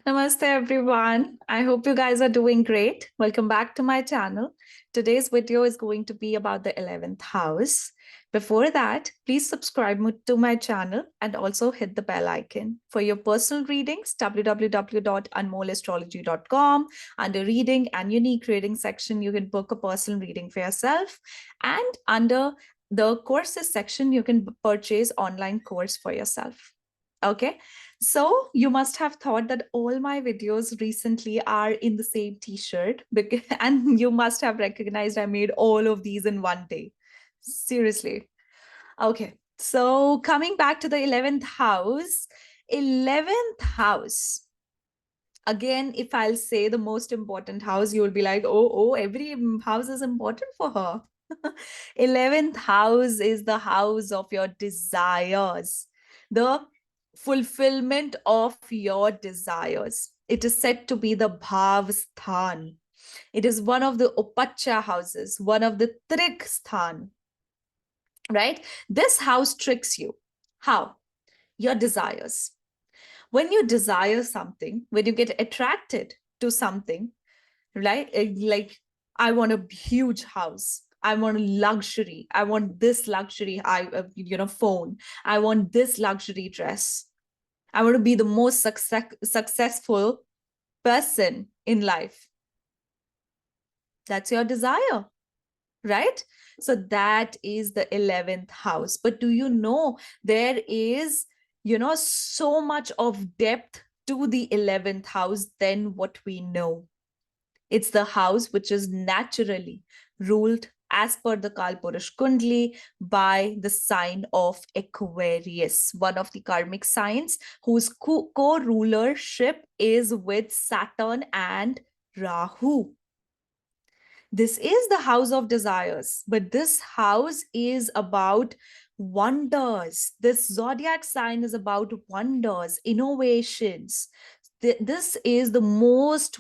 Namaste everyone. I hope you guys are doing great. Welcome back to my channel. Today's video is going to be about the 11th house. Before that, please subscribe to my channel and also hit the bell icon. For your personal readings, www.anmollastrology.com. Under reading and unique reading section, you can book a personal reading for yourself. And under the courses section, you can purchase online course for yourself. Okay. So you must have thought that all my videos recently are in the same t-shirt, and you must have recognized I made all of these in one day. Seriously. Okay. So coming back to the 11th house, 11th house. Again, if I'll say the most important house, you will be like, oh, every house is important for her. 11th house is the house of your desires. The fulfillment of your desires. It is said to be the Bhavsthan. It is one of the Upacha houses, one of the Trik Sthan, right? This house tricks you. How? Your desires. When you desire something, when you get attracted to something, right? Like, I want a huge house. I want luxury. I want this luxury, phone. I want this luxury dress. I want to be the most successful person in life. That's your desire, right? So that is the 11th house. But do you know there is, so much of depth to the 11th house than what we know. It's the house which is naturally ruled as per the Kalpurush Kundli by the sign of Aquarius, one of the karmic signs whose co-rulership is with Saturn and Rahu. This is the house of desires, but this house is about wonders. This zodiac sign is about wonders, innovations. This is the most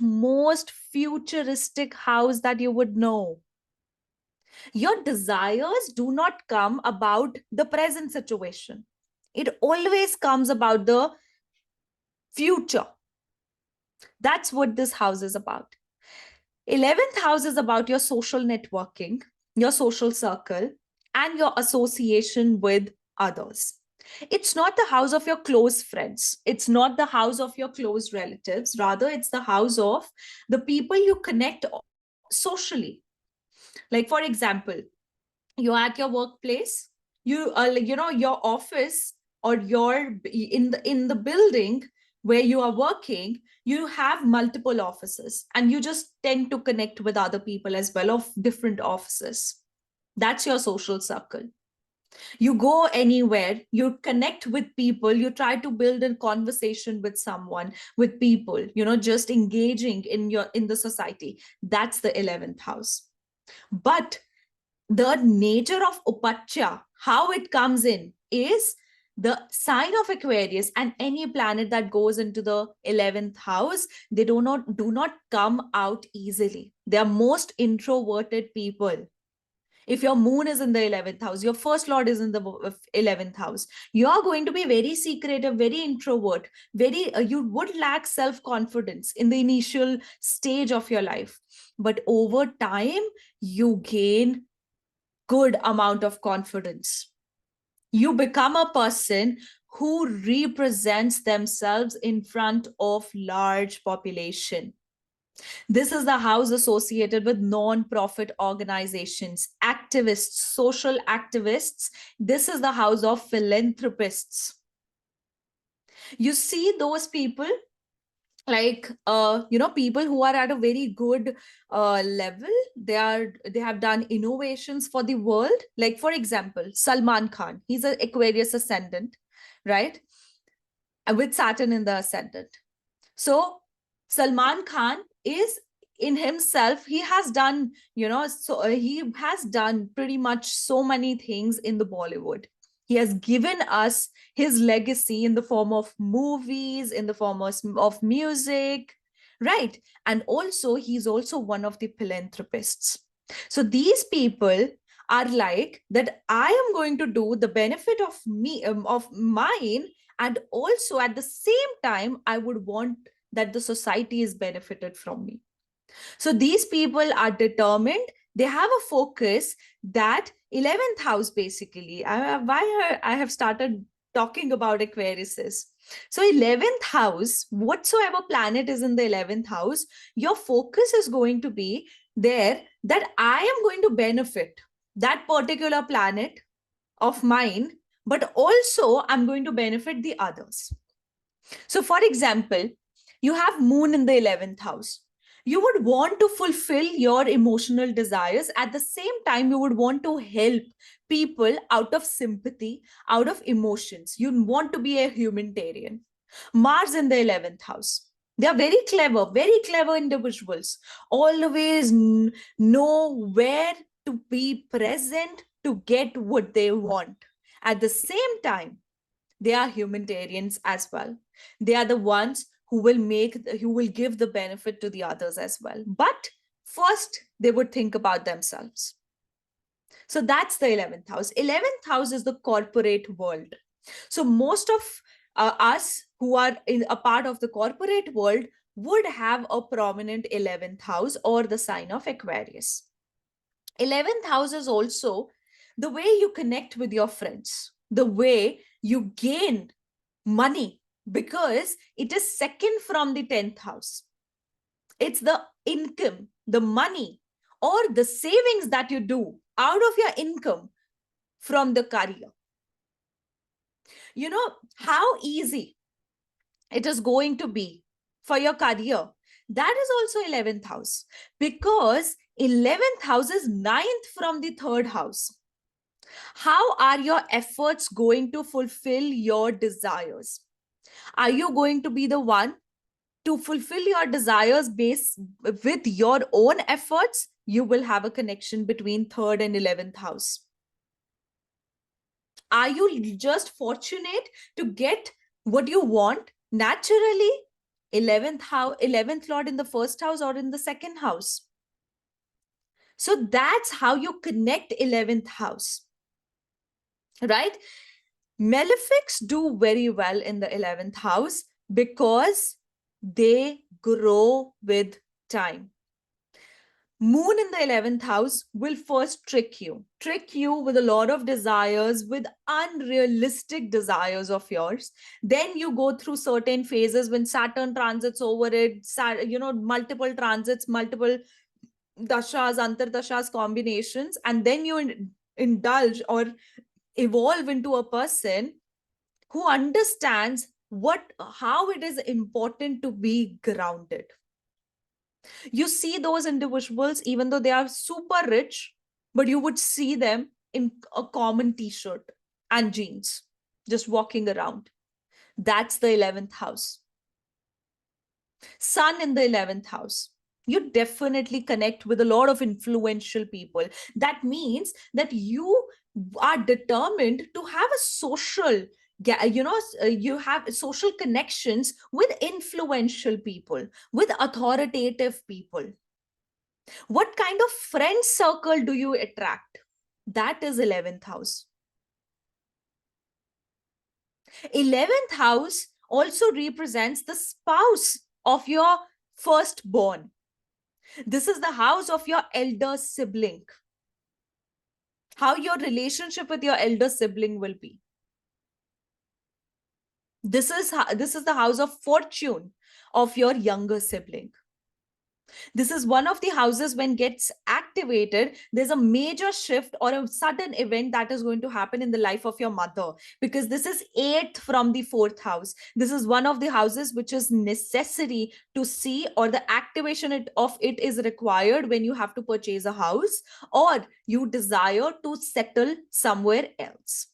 futuristic house that you would know. Your desires do not come about the present situation. It always comes about the future. That's what this house is about. 11th house is about your social networking, your social circle, and your association with others. It's not the house of your close friends. It's not the house of your close relatives. Rather, it's the house of the people you connect socially. Like, for example, you're at your workplace, your office, or you're in the building where you are working, you have multiple offices and you just tend to connect with other people as well of different offices. That's your social circle. You go anywhere, you connect with people, you try to build a conversation with someone, with people, just engaging in the society. That's the 11th house. But the nature of Upacha, how it comes in, is the sign of Aquarius, and any planet that goes into the 11th house, they do not come out easily. They are most introverted people. If your moon is in the 11th house, your first lord is in the 11th house, you are going to be very secretive, very introvert, you would lack self-confidence in the initial stage of your life. But over time, you gain good amount of confidence. You become a person who represents themselves in front of large population. This is the house associated with non-profit organizations, activists, social activists. This is the house of philanthropists. You see those people, like people who are at a very good level. They have done innovations for the world. Like, for example, Salman Khan, he's an Aquarius ascendant, right? With Saturn in the ascendant. So Salman Khan is, in himself, he has done, he has done pretty much so many things in the Bollywood. He has given us his legacy in the form of movies, in the form of music, right? And also, he's also one of the philanthropists. So these people are like that, I am going to do the benefit of me, of mine, and also at the same time, I would want that the society is benefited from me. So these people are determined. They have a focus that 11th house, basically. I have started talking about Aquariuses. So 11th house, whatsoever planet is in the 11th house, your focus is going to be there that I am going to benefit that particular planet of mine, but also I'm going to benefit the others. So, for example, you have Moon in the 11th house. You would want to fulfill your emotional desires. At the same time, you would want to help people out of sympathy, out of emotions. You want to be a humanitarian. Mars in the 11th house. They are very clever individuals. Always know where to be present to get what they want. At the same time, they are humanitarians as well. They are the ones who will give the benefit to the others as well. But first, they would think about themselves. So that's the 11th house. 11th house is the corporate world. So most of us who are in a part of the corporate world would have a prominent 11th house or the sign of Aquarius. 11th house is also the way you connect with your friends, the way you gain money, because it is second from the 10th house. It's the income, the money, or the savings that you do out of your income from the career. You know how easy it is going to be for your career. That is also 11th house, because 11th house is ninth from the third house. How are your efforts going to fulfill your desires? Are you going to be the one to fulfill your desires based with your own efforts? You will have a connection between third and 11th house. Are you just fortunate to get what you want naturally? 11th house, 11th lord in the first house or in the second house. So that's how you connect 11th house, right? Malefics do very well in the 11th house because they grow with time. Moon in the 11th house will first trick you with a lot of desires, with unrealistic desires of yours. Then you go through certain phases when Saturn transits over it, multiple transits, multiple dashas, antardashas, combinations, and then you indulge or evolve into a person who understands how it is important to be grounded. You see those individuals, even though they are super rich, but you would see them in a common t-shirt and jeans, just walking around. That's the 11th house. Sun in the 11th house. You definitely connect with a lot of influential people. That means that you are determined to have a social, you have social connections with influential people, with authoritative people. What kind of friend circle do you attract? That is 11th house. 11th house also represents the spouse of your firstborn. This is the house of your elder sibling. How your relationship with your elder sibling will be. This is the house of fortune of your younger sibling. This is one of the houses when gets activated, there's a major shift or a sudden event that is going to happen in the life of your mother, because this is 8th from the 4th house. This is one of the houses which is necessary to see, or the activation of it is required when you have to purchase a house or you desire to settle somewhere else.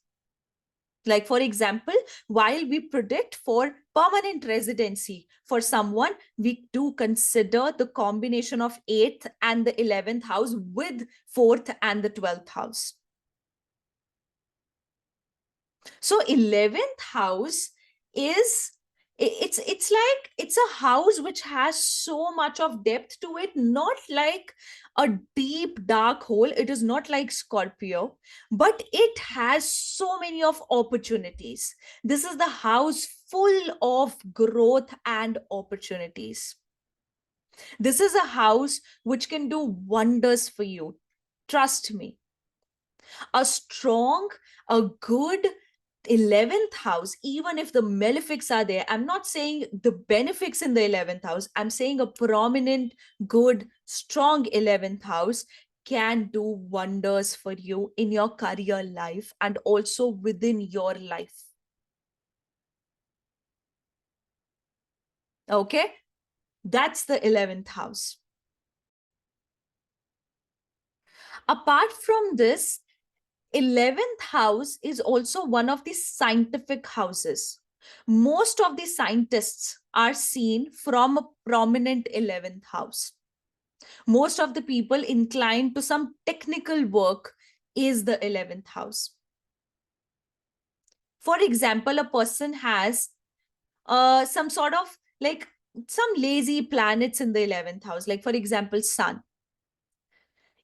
Like, for example, while we predict for permanent residency for someone, we do consider the combination of 8th and the 11th house with 4th and the 12th house. So 11th house is, it's like it's a house which has so much of depth to it, not like a deep dark hole. It is not like Scorpio, but it has so many of opportunities. This is the house full of growth and opportunities. This is a house which can do wonders for you. Trust me. A strong, a good 11th house, even if the malefics are there, I'm not saying the benefics in the 11th house, I'm saying a prominent, good, strong 11th house can do wonders for you in your career life and also within your life. Okay, that's the 11th house. Apart from this, 11th house is also one of the scientific houses. Most of the scientists are seen from a prominent 11th house. Most of the people inclined to some technical work is the 11th house. For example, a person has some sort of like some lazy planets in the 11th house, like for example, sun.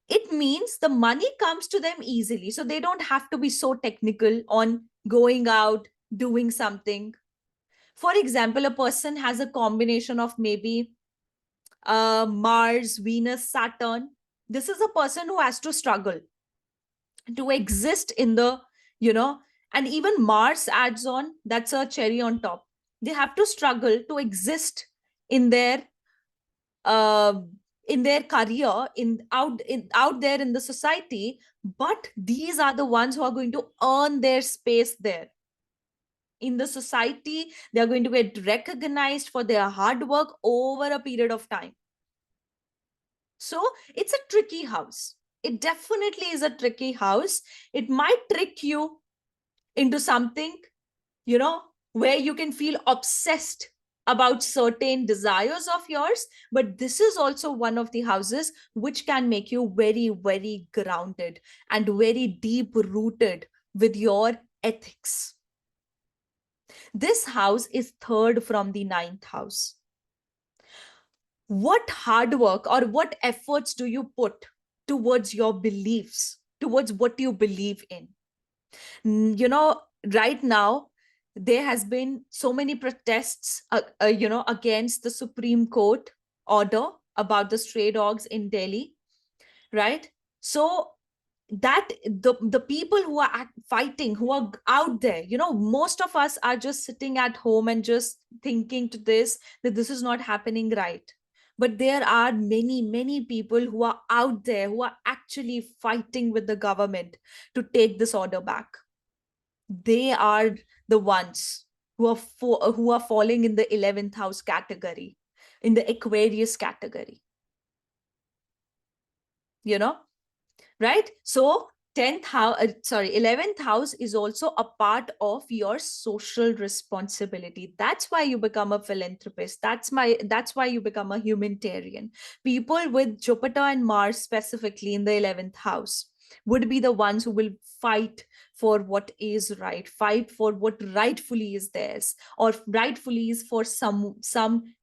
It means the money comes to them easily. So they don't have to be so technical on going out, doing something. For example, a person has a combination of maybe Mars, Venus, Saturn. This is a person who has to struggle to exist in the, and even Mars adds on, that's a cherry on top. They have to struggle to exist in their uh, career out there in the society, but these are the ones who are going to earn their space there in the society. They are going to get recognized for their hard work over a period of time. So it's a tricky house. It definitely is a tricky house. It might trick you into something, where you can feel obsessed about certain desires of yours. But this is also one of the houses which can make you very, very grounded and very deep rooted with your ethics. This house is third from the 9th house. What hard work or what efforts do you put towards your beliefs, towards what you believe in? Right now, there has been so many protests, against the Supreme Court order about the stray dogs in Delhi, right? So that the people who are fighting, who are out there, most of us are just sitting at home and just thinking to this, that this is not happening right. But there are many, many people who are out there who are actually fighting with the government to take this order back. They are the ones who are falling in the 11th house category, in the Aquarius category, right? So 11th house is also a part of your social responsibility. That's why you become a philanthropist. That's why you become a humanitarian. People with Jupiter and Mars specifically in the 11th house would be the ones who will fight for what is right, fight for what rightfully is theirs, or rightfully is for some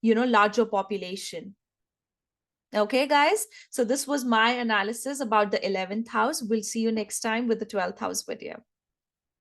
larger population. Okay, guys. So this was my analysis about the 11th house. We'll see you next time with the 12th house video.